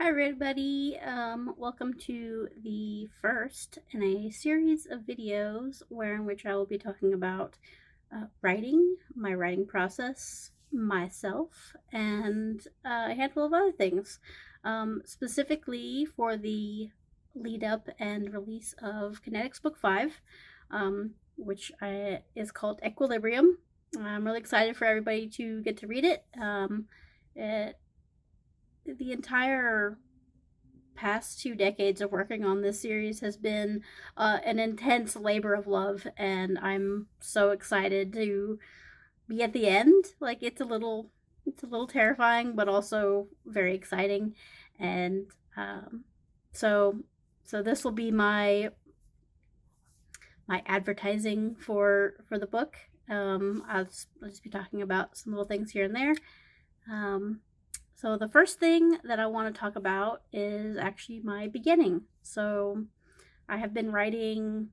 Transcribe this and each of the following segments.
Hi, everybody. Welcome to the first in a series of videos in which I will be talking about writing, my writing process, myself, and a handful of other things. Specifically for the lead up and release of Kinetics Book 5, which is called Equilibrium. I'm really excited for everybody to get to read it. It the entire past 2 decades of working on this series has been an intense labor of love, and I'm so excited to be at the end. Like it's a little terrifying, but also very exciting, and um, so so this will be my advertising for the book. I'll just be talking about some little things here and there. Um, So the first thing that I want to talk about is actually my beginning. So I have been writing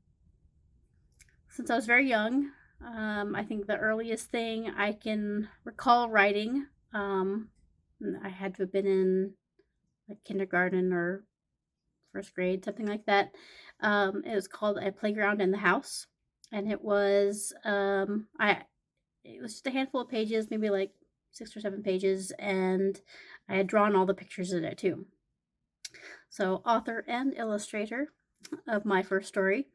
since I was very young. I think the earliest thing I can recall writing, I had to have been in like kindergarten or first grade, something like that. It was called A Playground in the House, and it was just a handful of pages, maybe like 6 or 7 pages, and I had drawn all the pictures in it too. So, author and illustrator of my first story.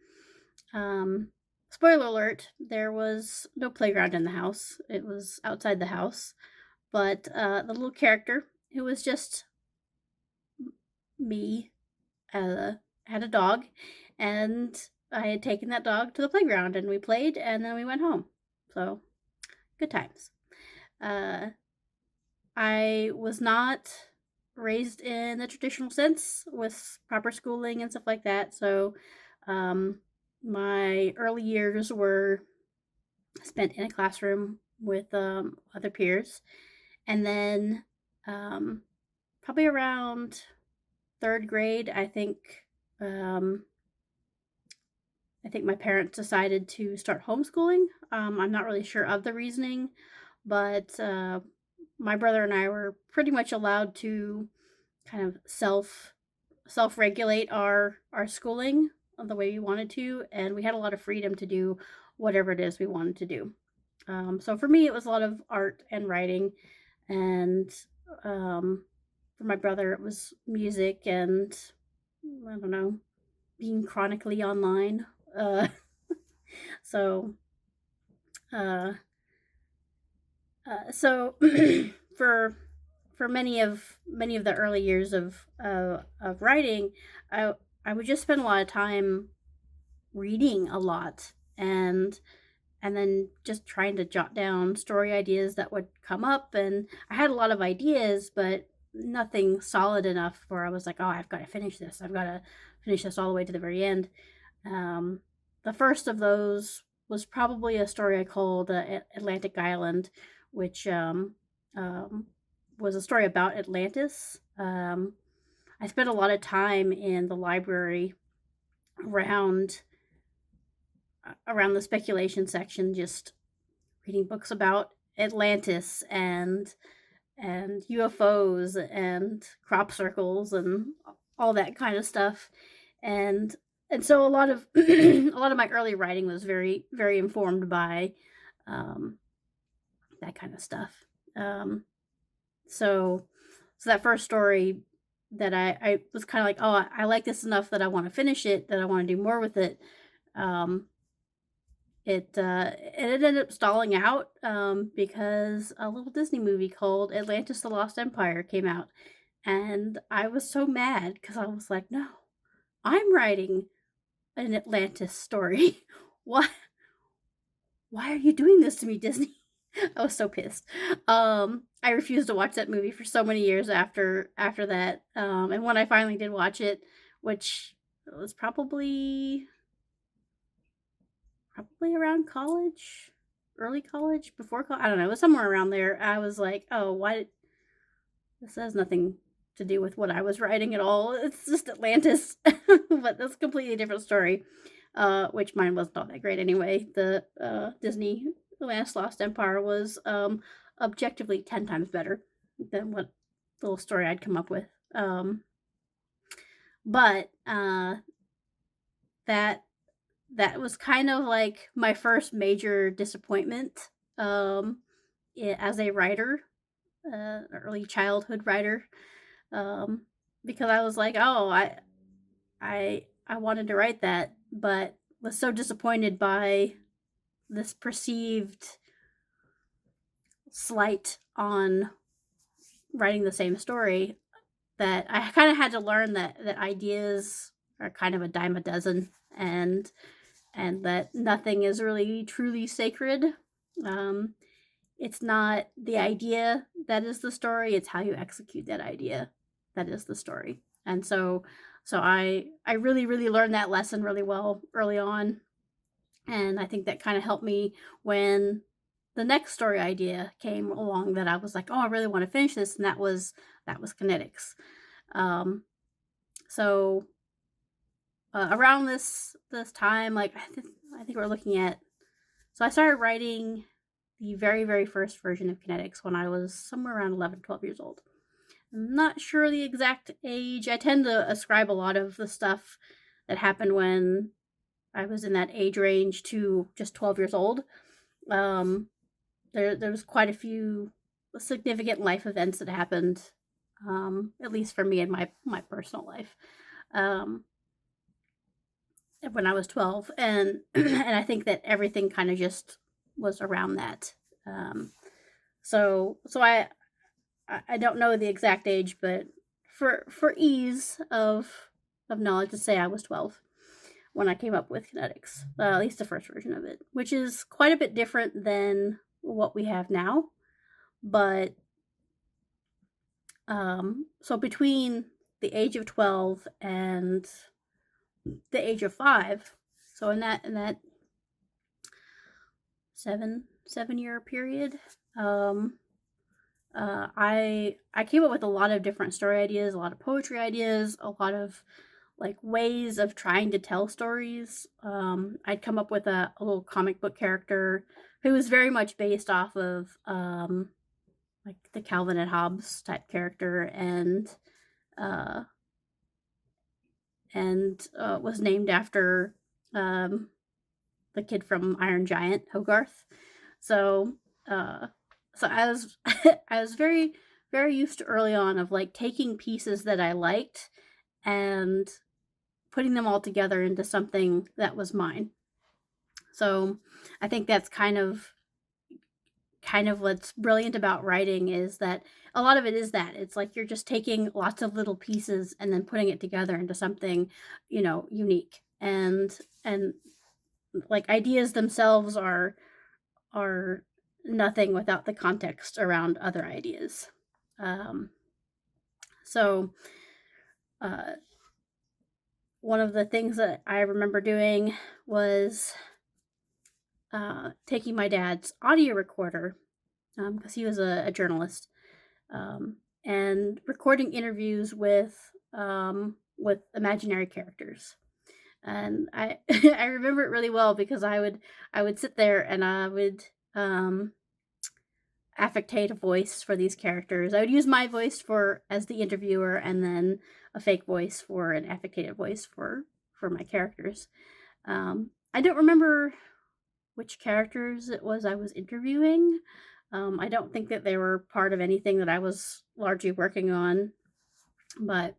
Um, Spoiler alert, there was no playground in the house, it was outside the house. But the little character, who was just me, had a dog, and I had taken that dog to the playground and we played and then we went home. So, good times. Uh, I was not raised in the traditional sense with proper schooling and stuff like that. So, um, my early years were spent in a classroom with other peers. And then, um, probably around third grade, um, I think my parents decided to start homeschooling. I'm not really sure of the reasoning, but my brother and I were pretty much allowed to kind of self regulate our schooling the way we wanted to, and we had a lot of freedom to do whatever it is we wanted to do. So for me, it was a lot of art and writing, and um, for my brother, it was music and I don't know, being chronically online. Uh, so uh, so for many of the early years of writing, I I would just spend a lot of time reading a lot and then just trying to jot down story ideas that would come up. And I had a lot of ideas, but nothing solid enough where I was like, oh, I've got to finish this. I've got to finish this all the way to the very end. Um, the first of those was probably a story I called Atlantic Island, which um, was a story about Atlantis. I spent a lot of time in the library around around the speculation section, just reading books about Atlantis and UFOs and crop circles and all that kind of stuff. And and so a lot of a lot of my early writing was very informed by um, that kind of stuff. Um, so so that first story that I was kind of like, oh, I like this enough that I want to finish it, that I want to do more with it. Um, it ended up stalling out, because a little Disney movie called Atlantis: The Lost Empire came out, and I was so mad because I was like, "No, I'm writing an Atlantis story. Why why are you doing this to me, Disney?" I was so pissed. I refused to watch that movie for so many years after that, and when I finally did watch it, which was probably around college, early college, before college. I don't know. It was somewhere around there. I was like, oh, why? This has nothing to do with what I was writing at all. It's just Atlantis, but that's a completely different story. Which mine wasn't all that great anyway. The Disney Last Lost Empire was objectively 10 times better than what little story I'd come up with. Um, but that that was kind of like my first major disappointment um, as a writer, early childhood writer, um, because I was like, oh, I wanted to write that, but was so disappointed by this perceived slight on writing the same story that I kind of had to learn that ideas are kind of a dime a dozen, and that nothing is really truly sacred. Um, it's not the idea that is the story; it's how you execute that idea that is the story. And so I really learned that lesson really well early on, and I think that kind of helped me when the next story idea came along that I was like, oh, I really want to finish this, and that was Kinetics. Um, so around this time, like I think we're looking at. So I started writing the very first version of Kinetics when I was somewhere around 11, 12 years old. I'm not sure the exact age. I tend to ascribe a lot of the stuff that happened when I was in that age range to just 12 years old. Um, there was quite a few significant life events that happened, at least for me in my personal life. Um, when I was 12, and and I think that everything kind of just was around that. Um, so I don't know the exact age, but for ease of knowledge, to say I was 12 when I came up with Kinetics, at least the first version of it, which is quite a bit different than what we have now. But so between the age of 12 and the age of 5, so in that 7 year period, um, I came up with a lot of different story ideas, a lot of poetry ideas, a lot of like ways of trying to tell stories. I'd come up with a little comic book character who was very much based off of like the Calvin and Hobbes type character, uh, and was named after um, the kid from Iron Giant, Hogarth. So, uh, so I was I was very used to early on of like taking pieces that I liked and putting them all together into something that was mine. So, I think that's kind of what's brilliant about writing is that a lot of it is that it's like you're just taking lots of little pieces and then putting it together into something, unique. And like ideas themselves are nothing without the context around other ideas. Um, so uh, one of the things that I remember doing was taking my dad's audio recorder because he was a journalist, and recording interviews with imaginary characters. And I I remember it really well because I would sit there and I would um, affectate a voice for these characters. I would use my voice for as the interviewer, and then a fake voice for an affectated voice for my characters. I don't remember which characters it was I was interviewing. I don't think that they were part of anything that I was largely working on, but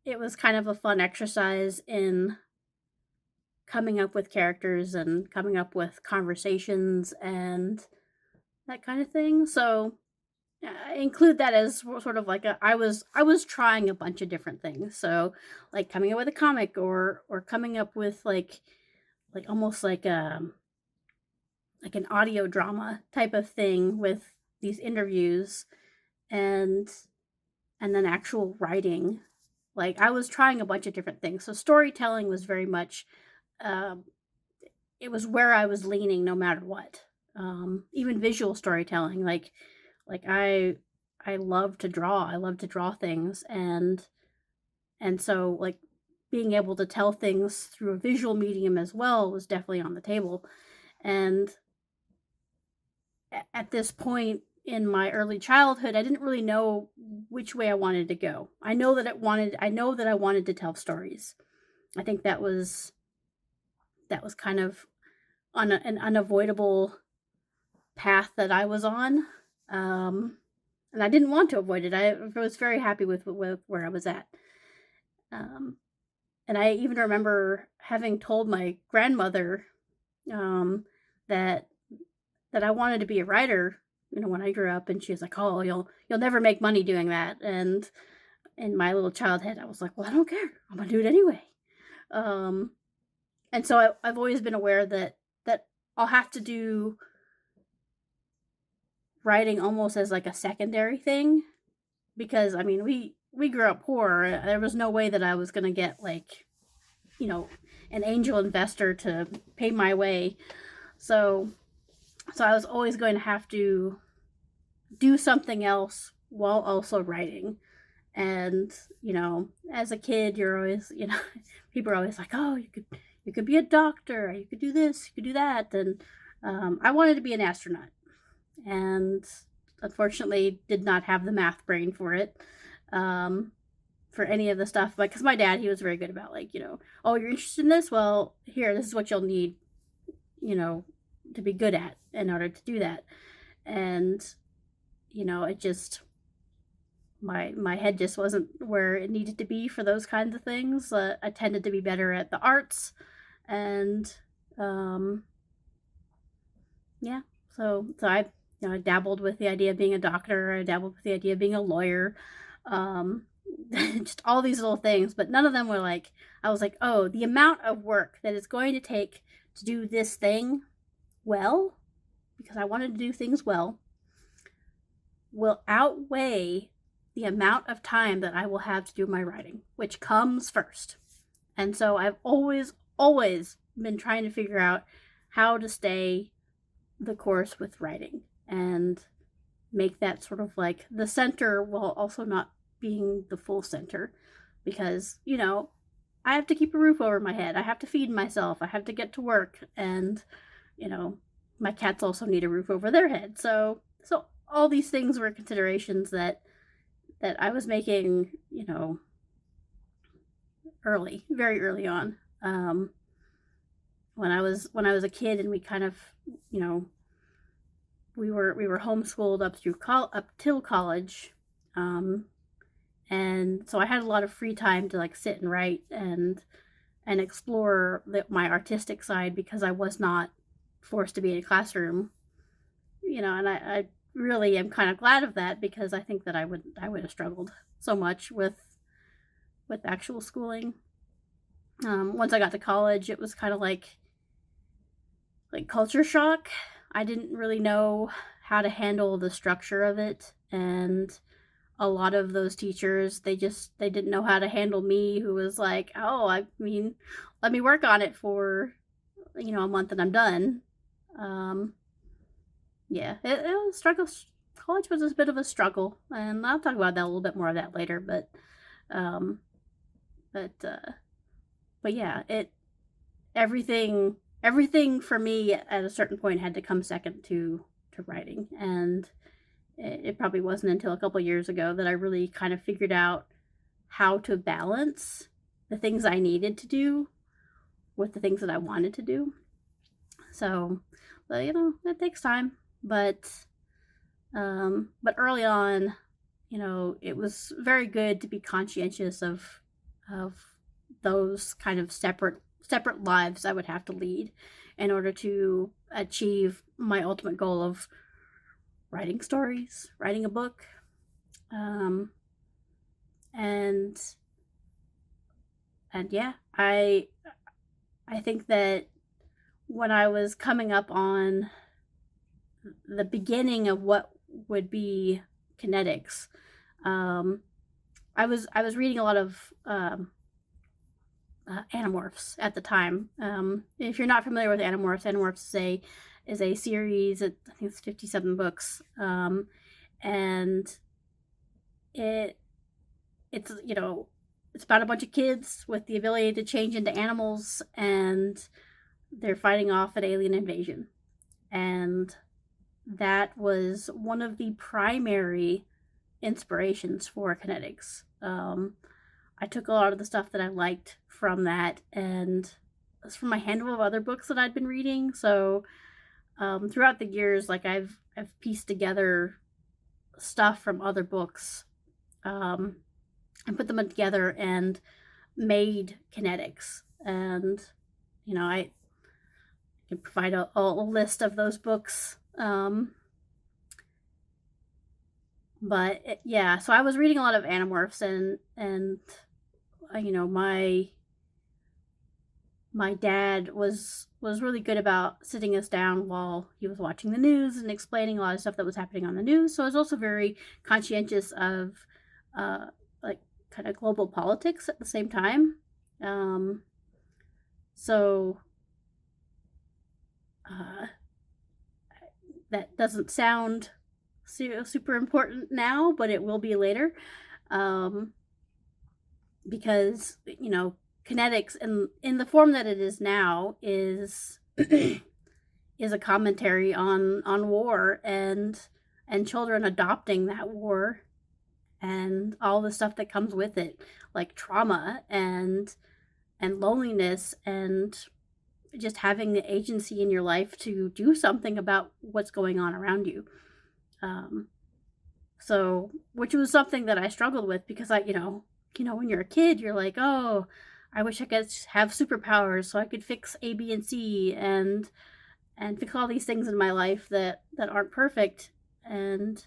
it was kind of a fun exercise in coming up with characters and coming up with conversations and that kind of thing. So I include that as sort of like I was trying a bunch of different things. So like coming up with a comic, or coming up with like almost like an audio drama type of thing with these interviews, and and then actual writing. Like I was trying a bunch of different things. So storytelling was very much um, it was where I was leaning no matter what. Even visual storytelling, like I love to draw. I love to draw things, and so like being able to tell things through a visual medium as well was definitely on the table. And at this point, in my early childhood, I didn't really know which way I wanted to go. I know that I wanted to tell stories. I think that was kind of on an unavoidable path that I was on. Um, and I didn't want to avoid it. I was very happy with where I was at. Um, and I even remember having told my grandmother um, that I wanted to be a writer, when I grew up, and she was like, "Oh, you'll never make money doing that." And in my little child head, I was like, "Well, I don't care. I'm gonna do it anyway." Um, and so I've always been aware that I'll have to do writing almost as like a secondary thing, because I mean we grew up poor. There was no way that I was gonna get like you know an angel investor to pay my way. So I was always going to have to do something else while also writing. And as a kid, you're always people are always like, oh, you could be a doctor, you could do this, you could do that. And I wanted to be an astronaut, and unfortunately did not have the math brain for it, for any of the stuff. But because my dad, he was very good about like, oh, you're interested in this, well, here, this is what you'll need, you know to be good at in order to do that. And it just, my head just wasn't where it needed to be for those kinds of things. I tended to be better at the arts, and um, yeah. So I dabbled with the idea of being a doctor. I dabbled with the idea of being a lawyer. Um, just all these little things, but none of them were like, I was like, oh, the amount of work that it's going to take to do this thing well, because I wanted to do things well, will outweigh the amount of time that I will have to do my writing, which comes first. And so I've always been trying to figure out how to stay the course with writing and make that sort of like the center while also not being the full center. Because, I have to keep a roof over my head. I have to feed myself. I have to get to work. And, you know, my cats also need a roof over their head. So all these things were considerations that I was making, very early on. When I was a kid, and we kind of, you know, we were homeschooled up till college, um, and so I had a lot of free time to like sit and write and explore my artistic side, because I was not forced to be in a classroom, and I really am kind of glad of that, because I think that I would have struggled so much with actual schooling. Once I got to college, it was kind of like culture shock. I didn't really know how to handle the structure of it, and a lot of those teachers, they didn't know how to handle me, who was like, oh, I mean, let me work on it for a month and I'm done. Um, yeah, it was a struggle. College was a bit of a struggle, and I'll talk about that a little bit more of that later. Um, but but yeah, everything for me at a certain point had to come second to writing. And it probably wasn't until a couple years ago that I really kind of figured out how to balance the things I needed to do with the things that I wanted to do. So, but, it takes time. But early on, it was very good to be conscientious of those kind of separate lives I would have to lead in order to achieve my ultimate goal of writing stories, writing a book. Um, and yeah, I think that when I was coming up on the beginning of what would be Kinetics, um, I was reading a lot of Animorphs at the time. If you're not familiar with Animorphs is a series. I think it's 57 books, and it's it's about a bunch of kids with the ability to change into animals, and they're fighting off an alien invasion. And that was one of the primary inspirations for Kinetics. I took a lot of the stuff that I liked from that, and it's from a handful of other books that I'd been reading. So throughout the years, like I've pieced together stuff from other books, um, and put them together and made Kinetics. And I can provide a list of those books. But yeah, so I was reading a lot of Animorphs, and my dad was really good about sitting us down while he was watching the news and explaining a lot of stuff that was happening on the news. So I was also very conscientious of uh, like kind of global politics at the same time. Um, so uh, that doesn't sound super important now, but it will be later, um, because Kinetics in the form that it is now is is a commentary on war and children adopting that war and all the stuff that comes with it, like trauma and loneliness and just having the agency in your life to do something about what's going on around you. Um, so, which was something that I struggled with because when you're a kid, you're like, oh, I wish I could have superpowers so I could fix A, B, and C and fix all these things in my life that aren't perfect, and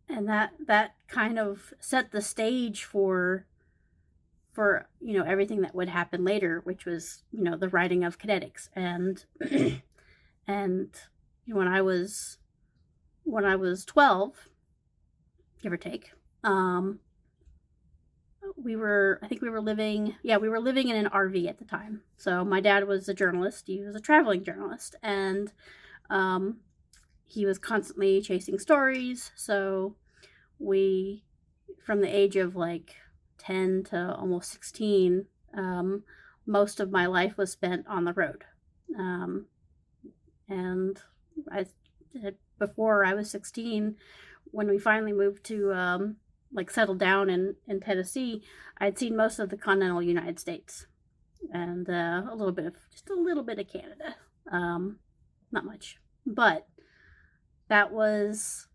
that kind of set the stage for everything that would happen later, which was the writing of Kinetics. And when I was 12, give or take, I think we were living in an RV at the time. So my dad was a journalist. He was a traveling journalist, and um, he was constantly chasing stories. So we, from the age of like 10 to almost 16, most of my life was spent on the road. Um, and before I was 16, when we finally moved to like settled down in Tennessee, I'd seen most of the continental United States and a little bit of Canada. Not much, but that was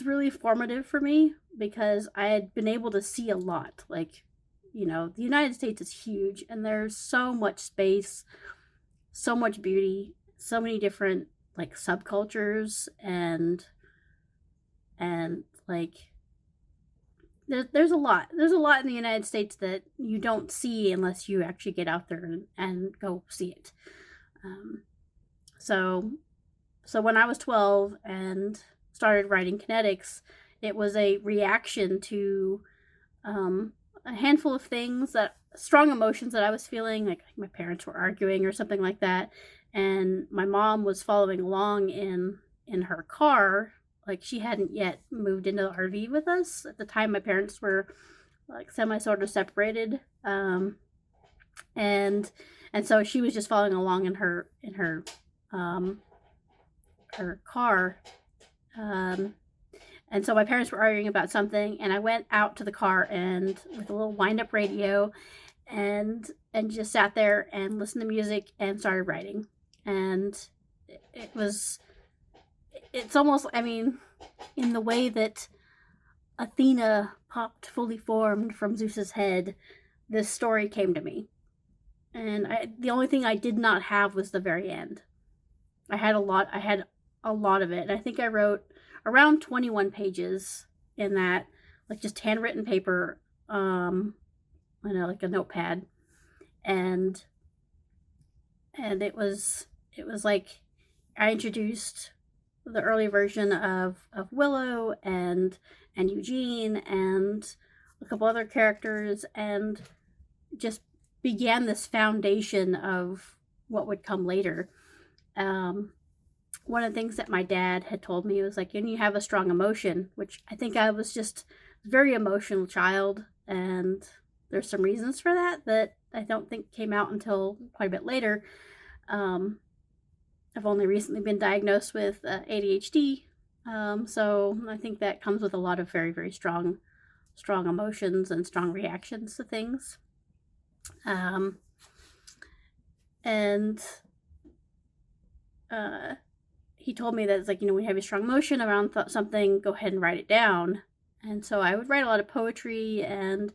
really formative for me because I had been able to see a lot. Like, the United States is huge and there's so much space, so much beauty, so many different like subcultures and like there's a lot in the United States that you don't see unless you actually get out there and go see it. Um, so when I was 12 and started writing Kinetics, it was a reaction to a handful of things, that strong emotions that I was feeling, like my parents were arguing or something like that, and my mom was following along in her car. Like, she hadn't yet moved into the RV with us at the time. My parents were like semi sort of separated, and so she was just following along in um, her car. And so my parents were arguing about something, and I went out to the car and with a little wind up radio and just sat there and listened to music and started writing. And it's almost, I mean, in the way that Athena popped fully formed from Zeus's head, this story came to me. And the only thing I did not have was the very end. I had a lot of it. And I think I wrote around 21 pages in that, like just handwritten paper, like a notepad. And it was like I introduced the early version of Willow and Eugene and a couple other characters, and just began this foundation of what would come later. One of the things that my dad had told me was like, when you have a strong emotion, which I think I was just a very emotional child, and there's some reasons for that I don't think came out until quite a bit later. I've only recently been diagnosed with ADHD. So I think that comes with a lot of very, very strong emotions and strong reactions to things. Um, and he told me that it's like, when you have a strong emotion around something, go ahead and write it down. And so I would write a lot of poetry, and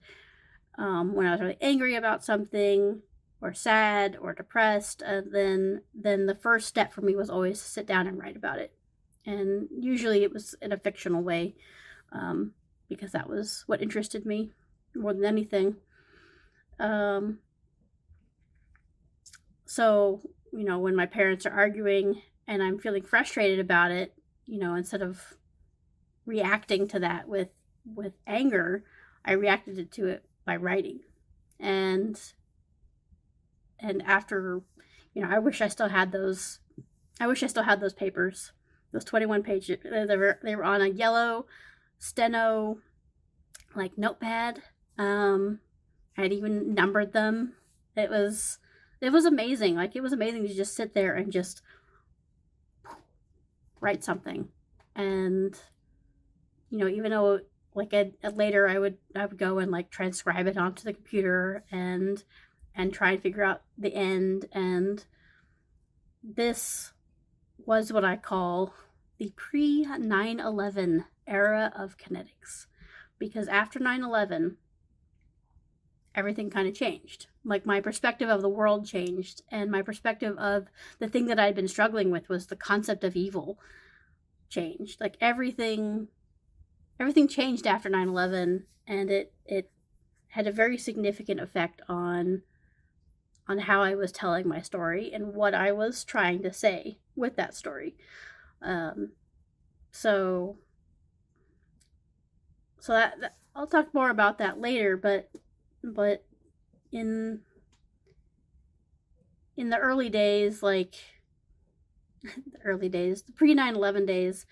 when I was really angry about something, or sad or depressed, then the first step for me was always to sit down and write about it. And usually it was in a fictional way, because that was what interested me more than anything. So, when my parents are arguing and I'm feeling frustrated about it, instead of reacting to that with anger, I reacted to it by writing. And after, I wish I still had those. I wish I still had those papers, those 21 pages. They were on a yellow steno like notepad. I'd even numbered them. It was amazing. Like, it was amazing to just sit there and just write something. And even though like later I would go and like transcribe it onto the computer and try and figure out the end. And this was what I call the pre 9/11 era of Kinetics, because after 9/11 everything kind of changed. Like, my perspective of the world changed, and my perspective of the thing that I'd been struggling with was the concept of evil changed. Like, everything changed after 9/11, and it had a very significant effect on how I was telling my story and what I was trying to say with that story. So that I'll talk more about that later, but in the early days, like the pre 9/11 days,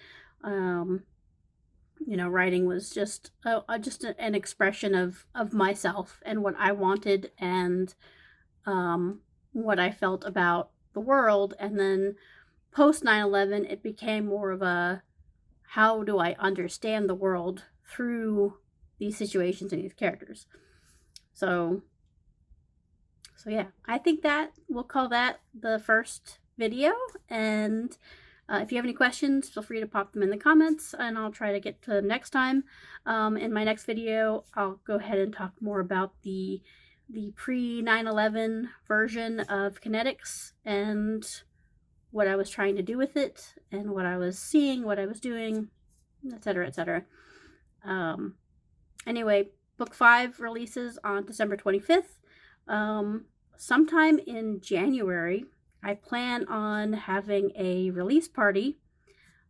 writing was just an expression of myself and what I wanted, and what I felt about the world. And then post 9/11, it became more of a, how do I understand the world through these situations and these characters. So yeah, I think that we'll call that the first video. And if you have any questions, feel free to pop them in the comments, and I'll try to get to them next time. In my next video, I'll go ahead and talk more about the pre 9/11 version of Kinetics, and what I was trying to do with it, and what I was seeing, what I was doing, etc., etc. Anyway, book 5 releases on December 25th. Sometime in January, I plan on having a release party.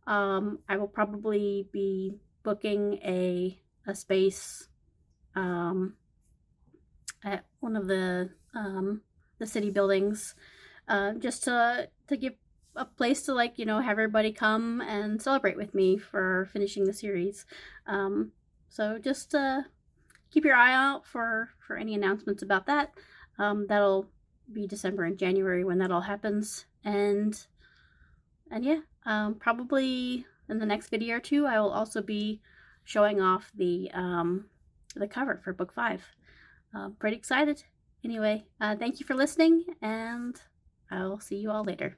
I will probably be booking a space at one of the city buildings, just to give a place to, like, have everybody come and celebrate with me for finishing the series. So just keep your eye out for any announcements about that. That'll be December and January when that all happens. And yeah, probably in the next video or two, I will also be showing off the cover for book 5. Pretty excited. Anyway, thank you for listening, and I'll see you all later.